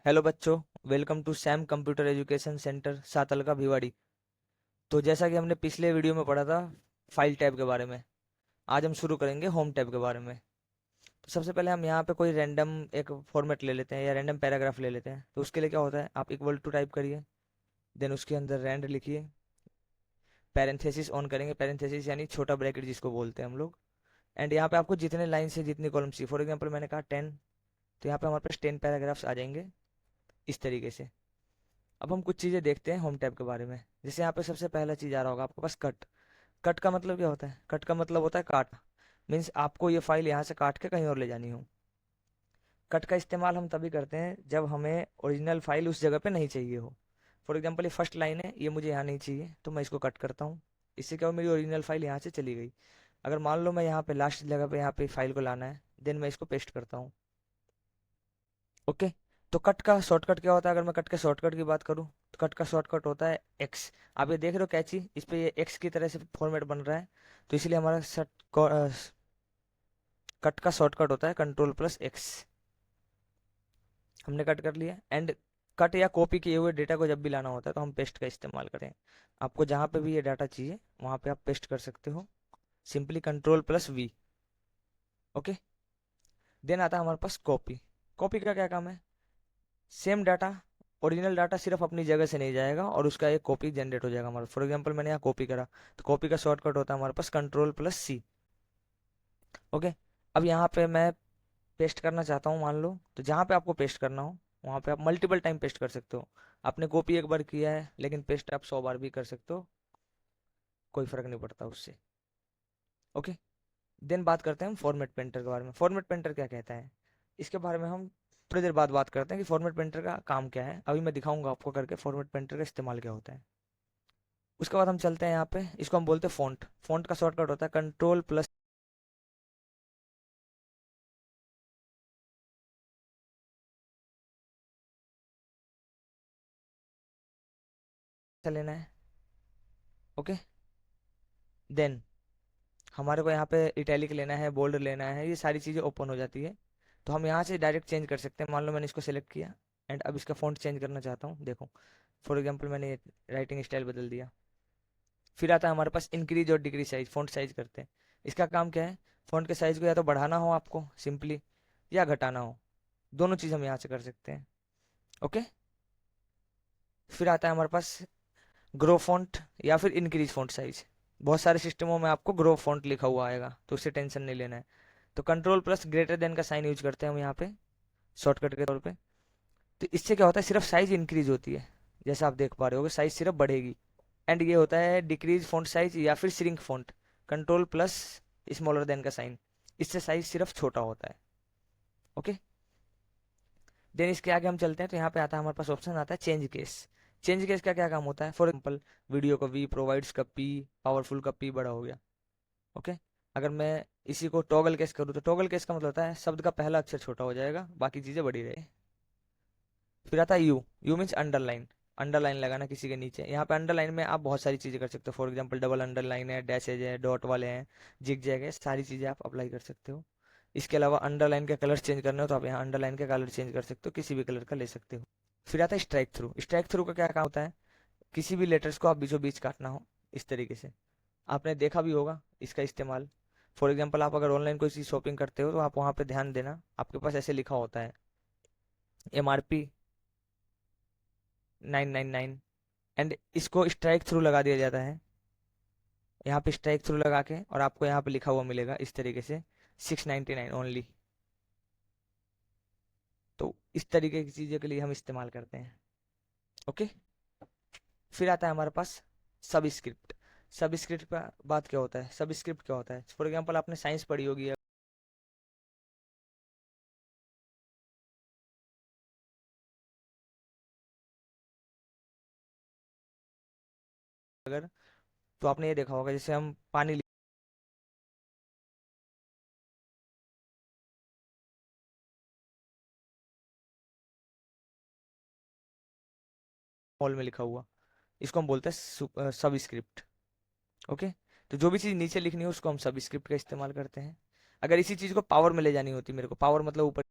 Hello बच्चों, welcome to Sam computer education centre Satalka Bhiwadi. तो जैसा कि हमने पिछले वीडियो में पढ़ा था फाइल टैब के बारे में, आज हम शुरू करेंगे होम टैब के बारे में। तो सबसे पहले हम यहाँ पे कोई रैंडम एक फॉर्मेट ले लेते हैं या रैंडम पैराग्राफ ले लेते हैं। तो उसके लिए क्या होता है, आप इक्वल टू टाइप करिए, देन उसके अंदर रैंड लिखिए, पैरेंथेसिस ऑन करेंगे, पैरेंथेसिस यानी छोटा ब्रैकेट जिसको बोलते हैं हम लोग। एंड यहाँ पे आपको जितने लाइन से जितनी कॉलम चाहिए, फॉर एग्जाम्पल मैंने कहा 10, तो यहाँ पे हमारे पास 10 पैराग्राफ्स आ जाएंगे इस तरीके से। अब हम कुछ चीज़ें देखते हैं होम टैब के बारे में। जैसे यहाँ पे सबसे पहला चीज़ आ रहा होगा आपके पास कट। कट का मतलब क्या होता है? कट का मतलब होता है काट। मीन्स आपको ये फाइल यहाँ से काट के कहीं और ले जानी हो। कट का इस्तेमाल हम तभी करते हैं जब हमें ओरिजिनल फाइल उस जगह पे नहीं चाहिए हो। फॉर एग्जाम्पल ये फर्स्ट लाइन है, ये मुझे यहाँ नहीं चाहिए तो मैं इसको कट करता हूँ। इससे क्या हो, मेरी ओरिजिनल फाइल यहाँ से चली गई। अगर मान लो मैं यहाँ पे लास्ट जगह पे यहाँ पे फाइल को लाना है, देन मैं इसको पेस्ट करता हूँ। ओके। तो कट का शॉर्टकट क्या होता है? अगर मैं कट के शॉर्टकट की बात करूँ तो कट का शॉर्टकट होता है एक्स। आप ये देख रहे हो कैची, इस पे ये एक्स की तरह से फॉर्मेट बन रहा है, तो इसलिए हमारा कट का शॉर्टकट होता है कंट्रोल प्लस एक्स। हमने कट कर लिया। एंड कट या कॉपी किए हुए डेटा को जब भी लाना होता है तो हम पेस्ट का इस्तेमाल करते हैं। आपको जहाँ पे भी ये डाटा चाहिए वहाँ पे आप पेस्ट कर सकते हो, simply control plus V. Okay. Then आता है हमारे पास कॉपी। कॉपी का क्या काम है? सेम डाटा, ओरिजिनल डाटा सिर्फ अपनी जगह से नहीं जाएगा और उसका एक कॉपी जनरेट हो जाएगा हमारा। फॉर एग्जांपल मैंने यहाँ कॉपी करा, तो कॉपी का शॉर्टकट होता है हमारे पास कंट्रोल प्लस सी। ओके। अब यहाँ पे मैं पेस्ट करना चाहता हूँ मान लो, तो जहाँ पे आपको पेस्ट करना हो वहाँ पे आप मल्टीपल टाइम पेस्ट कर सकते हो। आपने कॉपी एक बार किया है लेकिन पेस्ट आप 100 बार भी कर सकते हो, कोई फर्क नहीं पड़ता उससे। ओके। देन बात करते हैं हम फॉर्मेट पेंटर के बारे में। फॉर्मेट पेंटर क्या कहता है, इसके बारे में हम थोड़ी देर बाद बात करते हैं कि फॉर्मेट पेंटर का काम क्या है। अभी मैं दिखाऊंगा आपको करके फॉर्मेट पेंटर का इस्तेमाल क्या होता है। उसके बाद हम चलते हैं यहाँ पे, इसको हम बोलते हैं फॉन्ट। फॉन्ट का शॉर्टकट होता है कंट्रोल प्लस लेना है। ओके। देन हमारे को यहाँ पे इटैलिक लेना है, बोल्ड लेना है, ये सारी चीज़ें ओपन हो जाती है। तो हम यहाँ से डायरेक्ट चेंज कर सकते हैं। मान लो मैंने इसको सेलेक्ट किया एंड अब इसका फॉन्ट चेंज करना चाहता हूँ, देखो फॉर एग्जांपल मैंने राइटिंग स्टाइल बदल दिया। फिर आता है हमारे पास इंक्रीज और डिक्रीज साइज, फॉन्ट साइज करते हैं। इसका काम क्या है? फॉन्ट के साइज को या तो बढ़ाना हो आपको सिंपली, या घटाना हो, दोनों चीज़ हम यहाँ से कर सकते हैं। ओके। फिर आता है हमारे पास ग्रो फॉन्ट या फिर इंक्रीज फॉन्ट साइज। बहुत सारे सिस्टमों में आपको ग्रो फॉन्ट लिखा हुआ आएगा तो उससे टेंशन नहीं लेना है। तो कंट्रोल प्लस ग्रेटर देन का साइन यूज करते हैं हम यहाँ पे शॉर्टकट के तौर पे। तो इससे क्या होता है, सिर्फ साइज इंक्रीज होती है, जैसा आप देख पा रहे हो साइज सिर्फ बढ़ेगी। एंड ये होता है डिक्रीज फॉन्ट साइज या फिर shrink font, control plus smaller than का साइन, इससे साइज सिर्फ छोटा होता है। ओके। देन इसके आगे हम चलते हैं तो यहाँ पे आता है हमारे पास ऑप्शन आता है चेंज केस। चेंज केस का क्या काम होता है? फॉर एग्जाम्पल वीडियो का वी, प्रोवाइड्स का पी, पावरफुल का पी बड़ा हो गया। ओके। अगर मैं इसी को टॉगल केस करूँ तो टॉगल केस का मतलब होता है शब्द का पहला अक्षर छोटा हो जाएगा, बाकी चीजें बड़ी रहे। फिर आता है you. You means underline. Underline लगाना किसी के नीचे। यहाँ पे अंडरलाइन में आप बहुत सारी चीजें कर सकते हो। फॉर एग्जाम्पल डबल अंडरलाइन है, डैशेज है, डॉट वाले हैं, जिग जैग है, सारी चीजें आप अप्लाई कर सकते हो। इसके अलावा अंडरलाइन के कलर चेंज करने हो तो आप यहाँ अंडरलाइन के कलर चेंज कर सकते हो, किसी भी कलर का ले सकते हो। फिर आता है स्ट्राइक थ्रू। स्ट्राइक थ्रू का क्या काम होता है? किसी भी लेटर्स को आप बीचों बीच काटना हो इस तरीके से, आपने देखा भी होगा इसका इस्तेमाल। फॉर एग्जाम्पल आप अगर ऑनलाइन कोई चीज शॉपिंग करते हो तो आप वहाँ पे ध्यान देना, आपके पास ऐसे लिखा होता है MRP 999, एंड इसको स्ट्राइक थ्रू लगा दिया जाता है। यहाँ पे स्ट्राइक थ्रू लगा के और आपको यहाँ पे लिखा हुआ मिलेगा इस तरीके से 699 ओनली। तो इस तरीके की चीज़ों के लिए हम इस्तेमाल करते हैं। ओके। फिर आता है हमारे पास सब स्क्रिप्ट। सब स्क्रिप्ट का बात क्या होता है? सब स्क्रिप्ट क्या होता है? फॉर एग्जाम्पल आपने साइंस पढ़ी होगी, अगर तो आपने ये देखा होगा जैसे हम पानी मॉल में लिखा हुआ, इसको हम बोलते हैं सब स्क्रिप्ट। ओके। तो जो भी चीज़ नीचे लिखनी है उसको हम सब स्क्रिप्ट का इस्तेमाल करते हैं। अगर इसी चीज़ को पावर में ले जानी होती, मेरे को पावर मतलब ऊपर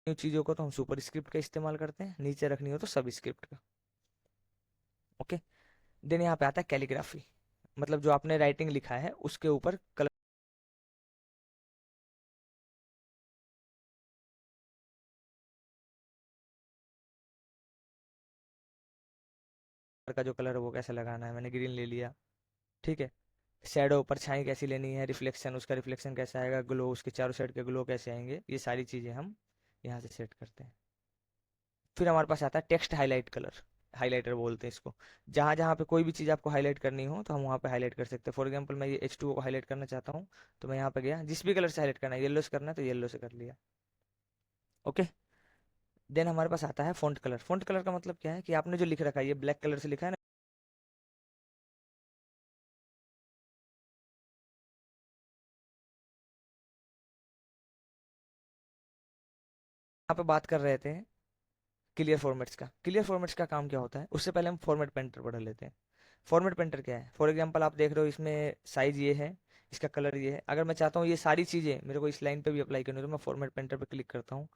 इन चीज़ों को तो हम सुपर स्क्रिप्ट का इस्तेमाल करते हैं, नीचे रखनी हो तो सब स्क्रिप्ट का। ओके। देन यहाँ पे आता है कैलीग्राफी, मतलब जो आपने राइटिंग लिखा है उसके ऊपर कलर का जो कलर है वो कैसे लगाना है, मैंने ग्रीन ले लिया। ठीक है। शैडो, परछाई कैसी लेनी है, रिफ्लेक्शन, उसका रिफ्लेक्शन कैसा आएगा, ग्लो, उसके चारों साइड के ग्लो कैसे आएंगे, ये सारी चीज़ें हम यहाँ से सेट करते हैं। फिर हमारे पास आता है टेक्स्ट हाईलाइट कलर, हाईलाइटर बोलते हैं इसको। जहाँ जहाँ पे कोई भी चीज़ आपको हाईलाइट करनी हो तो हम वहाँ पे हाईलाइट कर सकते हैं। फॉर एग्जांपल मैं ये H2O को हाईलाइट करना चाहता हूँ, तो मैं यहाँ पे गया, जिस भी कलर से हाईलाइट करना है, येलो से करना है तो येलो से कर लिया। ओके। देन हमारे पास आता है फॉन्ट कलर। फॉन्ट कलर का मतलब क्या है कि आपने जो लिख रखा है ये ब्लैक कलर से लिखा है ना, यहाँ पे बात कर रहे थे क्लियर फॉर्मेट्स का। क्लियर फॉर्मेट्स का काम क्या होता है, उससे पहले हम फॉर्मेट पेंटर पढ़ लेते हैं। फॉर्मेट पेंटर क्या है, फॉर एग्जांपल आप देख रहे हो इसमें साइज ये है, इसका कलर ये है। अगर मैं चाहता हूँ ये सारी चीज़ें मेरे को इस लाइन पे भी अप्लाई करनी हो तो मैं फॉर्मेट पेंटर पे क्लिक करता हूँ,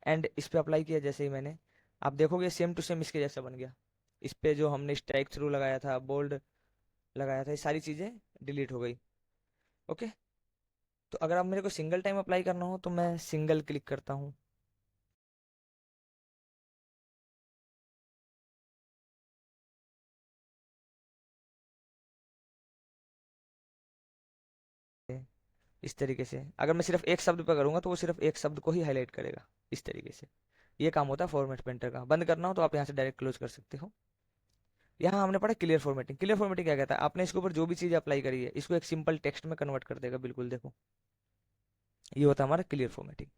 एंड इस पे अप्लाई किया जैसे ही मैंने, आप देखोगे सेम टू सेम इसके जैसा बन गया। इस पे जो हमने स्ट्राइक थ्रू लगाया था, बोल्ड लगाया था, ये सारी चीज़ें डिलीट हो गई। ओके। तो अगर आप मेरे को सिंगल टाइम अप्लाई करना हो तो मैं सिंगल क्लिक करता हूँ। इस तरीके से अगर मैं सिर्फ एक शब्द पे करूंगा तो वो सिर्फ एक शब्द को ही हाईलाइट करेगा, इस तरीके से। ये काम होता है फॉर्मेट पेंटर का। बंद करना हो तो आप यहाँ से डायरेक्ट क्लोज कर सकते हो। यहाँ हमने पढ़ा क्लियर फॉर्मेटिंग। क्लियर फॉर्मेटिंग क्या कहता है, आपने इसके ऊपर जो भी चीज़ अप्लाई करी है इसको एक सिंपल टेक्स्ट में कन्वर्ट कर देगा, बिल्कुल देखो। ये होता है हमारा क्लियर फॉर्मेटिंग।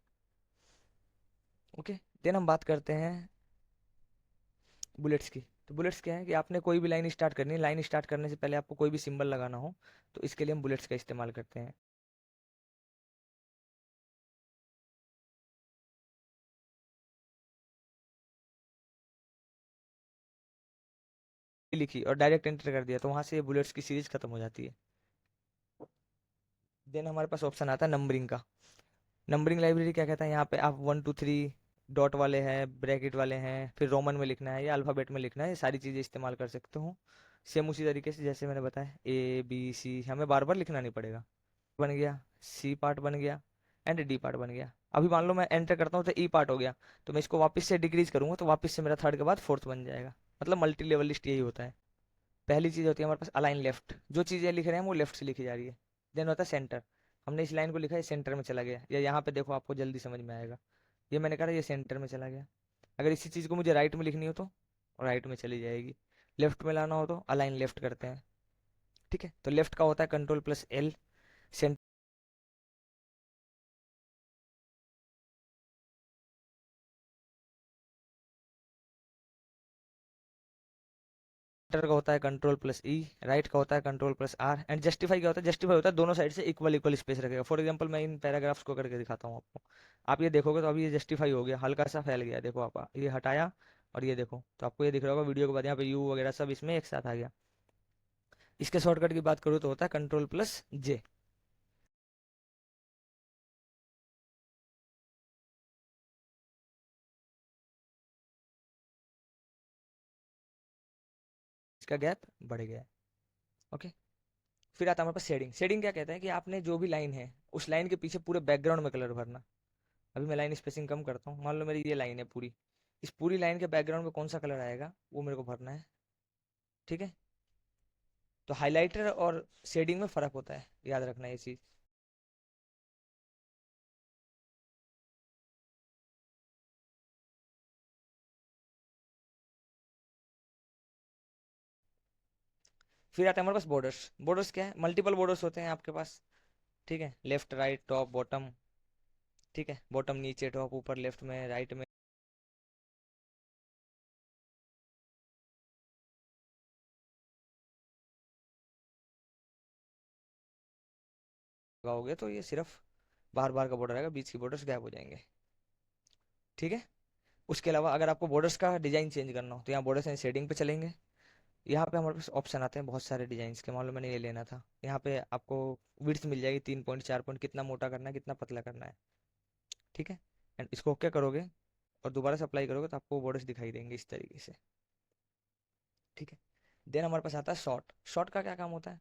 ओके। देन हम बात करते हैं बुलेट्स की। तो बुलेट्स क्या है कि आपने कोई भी लाइन स्टार्ट करनी है, लाइन स्टार्ट करने से पहले आपको कोई भी सिंबल लगाना हो तो इसके लिए हम बुलेट्स का इस्तेमाल करते हैं। लिखी और डायरेक्ट एंटर कर दिया तो वहां से ये बुलेट्स की सीरीज खत्म हो जाती है। देन हमारे पास ऑप्शन आता है नंबरिंग का। नंबरिंग लाइब्रेरी क्या कहता है, यहाँ पे आप 1 2 3 डॉट वाले हैं, ब्रैकेट वाले हैं, फिर रोमन में लिखना है या अल्फ़ाबेट में लिखना है, ये सारी चीज़ें इस्तेमाल कर सकते हो। सेम उसी तरीके से जैसे मैंने बताया, A B C हमें बार बार लिखना नहीं पड़ेगा। बन गया, सी पार्ट बन गया, एंड डी पार्ट बन गया। अभी मान लो मैं एंटर करता हूँ तो ई पार्ट हो गया, तो मैं इसको वापस से डिक्रीज करूंगा तो वापस से मेरा थर्ड के बाद फोर्थ बन जाएगा। मतलब मल्टी लेवल लिस्ट यही होता है। पहली चीज़ होती है हमारे पास अलाइन लेफ्ट, जो चीज़ें लिख रहे हैं वो लेफ्ट से लिखी जा रही है। देन होता है सेंटर, हमने इस लाइन को लिखा है सेंटर में चला गया, या यहाँ पे देखो आपको जल्दी समझ में आएगा, ये मैंने कहा ये सेंटर में चला गया। अगर इसी चीज़ को मुझे राइट में लिखनी हो तो राइट में चली जाएगी। लेफ्ट में लाना हो तो अलाइन लेफ्ट करते हैं। ठीक है। तो लेफ्ट का होता है Ctrl+L। सेंटर का होता है Ctrl+E। राइट का होता है Ctrl+R। एंड जस्टिफाई क्या होता है, जस्टिफाई होता है दोनों साइड से इक्वल इक्वल स्पेस रखेगा। फॉर एग्जांपल मैं इन पैराग्राफ्स को करके दिखाता हूँ आपको। आप ये देखोगे तो अभी ये जस्टिफाई हो गया, हल्का सा फैल गया, देखो आप ये हटाया और ये देखो तो आपको ये दिख रहा होगा वीडियो के बाद यहाँ पे यू वगैरह सब इसमें एक साथ आ गया। इसके शॉर्टकट की बात करूँ तो होता है Ctrl+J। इसका गैप बढ़ गया है। ओके। फिर आता है हमारे पास शेडिंग। शेडिंग क्या कहता है कि आपने जो भी लाइन है उस लाइन के पीछे पूरे बैकग्राउंड में कलर भरना। अभी मैं लाइन स्पेसिंग कम करता हूँ, मान लो मेरी ये लाइन है पूरी, इस पूरी लाइन के बैकग्राउंड में कौन सा कलर आएगा वो मेरे को भरना है। ठीक है। तो हाइलाइटर और शेडिंग में फ़र्क होता है, याद रखना ये चीज़। फिर आता है हमारे पास बॉर्डर्स। बॉर्डर्स क्या है, मल्टीपल बॉर्डर्स होते हैं आपके पास। ठीक है। Left right top bottom. ठीक है। बॉटम नीचे, टॉप ऊपर, लेफ्ट में राइट में लगाओगे तो ये सिर्फ बाहर बाहर का बॉर्डर आएगा, बीच की बॉर्डर्स गायब हो जाएंगे। ठीक है। उसके अलावा अगर आपको बॉर्डर्स का डिजाइन चेंज करना हो तो यहाँ बॉर्डर्स एंड शेडिंग पे चलेंगे। यहाँ पे हमारे पास ऑप्शन आते हैं बहुत सारे डिजाइन के, मान लो मैंने ये लेना था, यहाँ पे आपको विड्थ मिल जाएगी 3 पॉइंट 4 पॉइंट, कितना मोटा करना है कितना पतला करना है। ठीक है। एंड इसको ओके करोगे और दोबारा से अप्लाई करोगे तो आपको बॉर्डर्स दिखाई देंगे इस तरीके से। ठीक है। देन हमारे पास आता है शॉर्ट। शॉर्ट का क्या काम होता है?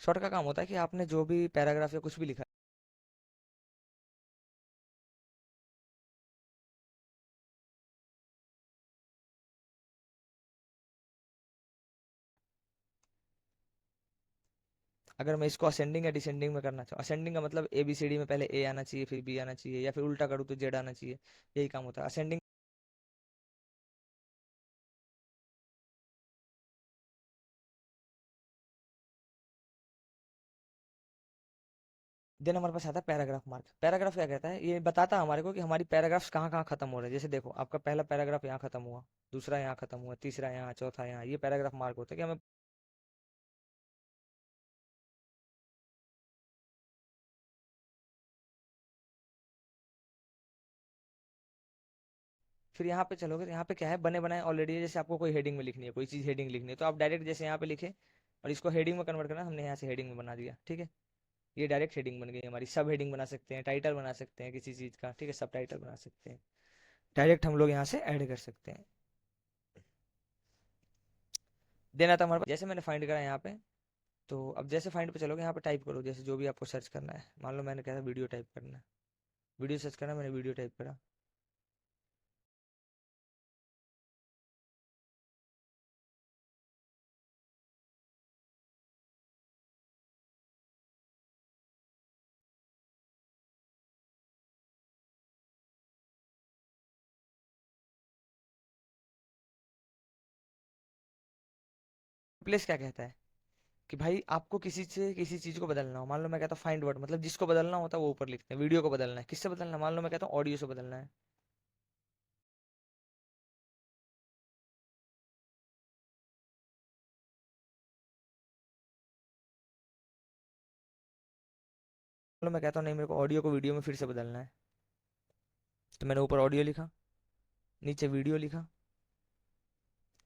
शॉर्ट का काम होता है कि आपने जो भी पैराग्राफ या कुछ भी लिखा है, अगर मैं इसको असेंडिंग या डिसेंडिंग में करना चाहूँ, असेंडिंग का मतलब ए बी सी डी में पहले ए आना चाहिए फिर बी आना चाहिए, या फिर उल्टा करूँ तो जेड आना चाहिए, यही काम होता है असेंडिंग। देन हमारे पास आता है पैराग्राफ मार्क। पैराग्राफ क्या कहता है? ये बताता है हमारे को कि हमारी पैराग्राफ्स कहाँ कहाँ खत्म हो रहे हैं। जैसे देखो, आपका पहला पैराग्राफ यहाँ खत्म हुआ, दूसरा यहाँ खत्म हुआ, तीसरा यहाँ, चौथा यहाँ, ये पैराग्राफ मार्क होता है कि हमें। फिर यहाँ पे चलोगे तो यहाँ पे क्या है, बने बनाए ऑलरेडी है। जैसे आपको कोई हेडिंग में लिखनी है, कोई चीज हेडिंग लिखनी है, तो आप डायरेक्ट जैसे यहाँ पे लिखे और इसको हेडिंग में कन्वर्ट करना, हमने यहाँ से हेडिंग में बना दिया। ठीक है, ये डायरेक्ट हेडिंग बन गई हमारी। सब हेडिंग बना सकते हैं, टाइटल बना सकते हैं किसी चीज का, ठीक है, सब टाइटल बना सकते हैं, डायरेक्ट हम लोग यहाँ से ऐड कर सकते हैं। देना था हमारे पास, जैसे मैंने फाइंड करा यहाँ पे, तो अब जैसे फाइंड पे चलोगे यहाँ पे टाइप करो, जैसे जो भी आपको सर्च करना है। मान लो मैंने कहा था वीडियो टाइप करना है, वीडियो सर्च करना है, मैंने वीडियो टाइप करा। रिप्लेस क्या कहता है कि भाई आपको किसी से किसी चीज को बदलना हो, मान लो मैं कहता हूँ फाइंड वर्ड, मतलब जिसको बदलना होता है वो ऊपर लिखते हैं। वीडियो को बदलना है, किससे बदलना है? मान लो मैं कहता हूँ ऑडियो से बदलना है। मान लो मैं कहता हूँ नहीं, मेरे को ऑडियो को वीडियो में फिर से बदलना है, तो मैंने ऊपर ऑडियो लिखा, नीचे वीडियो लिखा।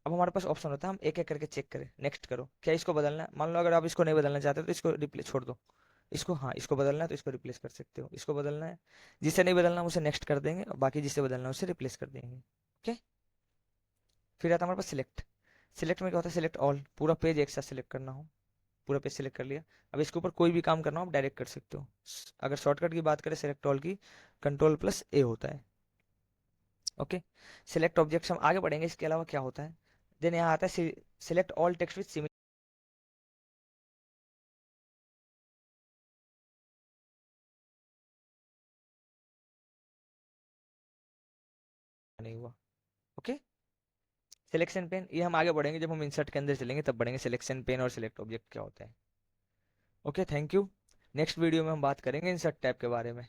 अब हमारे पास ऑप्शन होता है, हम एक एक करके चेक करें, नेक्स्ट करो, क्या इसको बदलना है। मान लो अगर आप इसको नहीं बदलना चाहते तो इसको रिप्लेस छोड़ दो। इसको, हाँ, इसको बदलना है तो इसको रिप्लेस कर सकते हो। इसको बदलना है, जिससे नहीं बदलना उसे नेक्स्ट कर देंगे, और बाकी जिससे बदलना है उसे रिप्लेस कर देंगे। ओके। फिर आता है हमारे पास सिलेक्ट। सिलेक्ट में क्या होता है? सिलेक्ट ऑल, पूरा पेज एक साथ सिलेक्ट करना हो, पूरा पेज सिलेक्ट कर लिया। अब इसके ऊपर कोई भी काम करना हो आप डायरेक्ट कर सकते हो। अगर शॉर्टकट की बात करें सिलेक्ट ऑल की, कंट्रोल प्लस ए होता है। ओके। सिलेक्ट ऑब्जेक्ट हम आगे बढ़ेंगे, इसके अलावा क्या होता है। देन यहाँ आता है select all text with similar. नहीं हुआ। ओके। सिलेक्शन पेन, ये हम आगे बढ़ेंगे जब हम इंसर्ट के अंदर चलेंगे, तब बढ़ेंगे सिलेक्शन पेन और सिलेक्ट ऑब्जेक्ट क्या होता है। Okay, thank you. Next video में हम बात करेंगे इंसर्ट टैब के बारे में।